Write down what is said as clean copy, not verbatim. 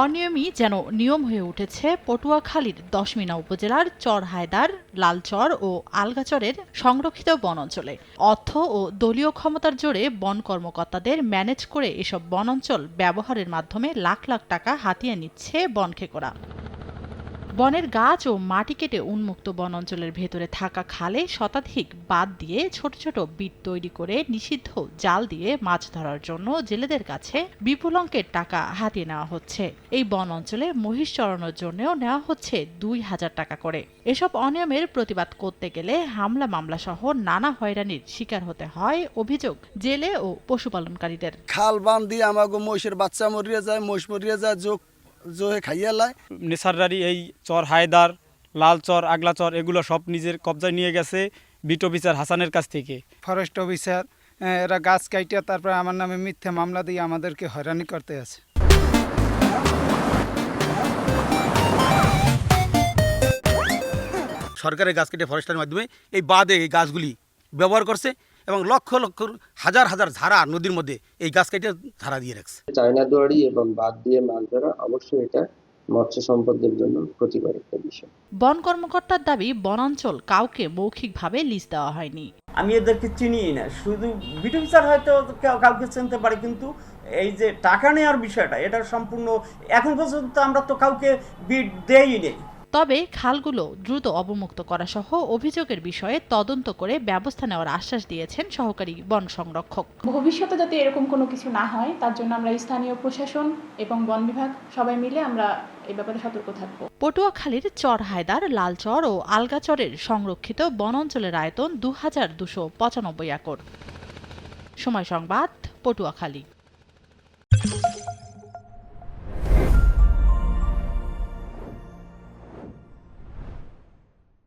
অনিয়মই যেন নিয়ম হয়ে উঠেছে পটুয়াখালীর দশমিনা উপজেলার চরহায়দার, লালচর ও আলগাচরের সংরক্ষিত বনাঞ্চলে। অর্থ ও দলীয় ক্ষমতার জোরে বন কর্মকর্তাদের ম্যানেজ করে এসব বনাঞ্চল ব্যবহারের মাধ্যমে লাখ লাখ টাকা হাতিয়ে নিচ্ছে বনখেকোরা। বনের গাছ ও মাটি কেটে উন্মুক্ত বনাঞ্চলের ভেতরে থাকা খালে শতাধিক বাঁধ দিয়ে ছোট ছোট বিট তৈরি করে নিষিদ্ধ জাল দিয়ে মাছ ধরার জন্য জেলেদের কাছে বিপুল অঙ্কের টাকা হাতিয়ে নেওয়া হচ্ছে। এই বন অঞ্চলে মহিষ চড়ানোর জন্যও নেওয়া হচ্ছে ২,০০০ টাকা করে। এসব অনিয়মের প্রতিবাদ করতে গেলে হামলা মামলা সহ নানা হয়রানির শিকার হতে হয় অভিযোগ জেলে ও পশুপালনকারীদের। খাল বান দিয়ে আমাকে মহিষের বাচ্চা মরিয়া যায়, মহিষ মরিয়া যায়, জোহে খাইয়া লাই। নেসারদারি এই চর হায়দার, লালচর, আগলাচর এগুলো সব নিজের কবজায় নিয়ে গেছে বিট অফিসার হাসানের কাছ থেকে। ফরেস্ট অফিসার এরা গাছ কাটিয়ে তারপরে আমার নামে মিথ্যা মামলা দিয়ে আমাদেরকে হয়রানি করতে আছে। সরকারের গাছ কেটে ফরেস্টের মাধ্যমে এই বাঁধে এই গাছগুলি ব্যবহার করছে এবং লক্ষ লক্ষ হাজার হাজার ধারা নদীর মধ্যে এই গাছ কেটে ধারা দিয়ে রাখছে। চায়না দুয়ারি এবং বাদ দিয়ে মাছ ধরা অবশ্যই এটা মৎস্য সম্পদের জন্য ক্ষতিকর একটা বিষয়। বন কর্মকর্তার দাবি, বনাঞ্চল কাউকে মৌখিকভাবে লিজ দেওয়া হয়নি। আমি এদেরকে চিনিই না, শুধু বিট অফিসার হয়তো কাউকে চিনতে পারে, কিন্তু এই যে টাকা নেওয়ার বিষয়টা এটা সম্পূর্ণ এখন পর্যন্ত আমরা তো কাউকে বিট দেই নেই। তবে খালগুলো দ্রুত অবমুক্ত করা সহ অভিযোগের বিষয়ে তদন্ত করে ব্যবস্থা নেওয়ার আশ্বাস দিয়েছেন সহকারী বন সংরক্ষক। ভবিষ্যতে যাতে এরকম কোনো কিছু না হয় তার জন্য আমরা স্থানীয় প্রশাসন এবং বন বিভাগ সবাই মিলে আমরা এই ব্যাপারে সতর্ক থাকব। পটুয়াখালীর চরহায়দার, লালচর ও আলগাচরের সংরক্ষিত বনাঞ্চলের আয়তন ২,২৯৫ একর। সময় সংবাদ, পটুয়াখালী।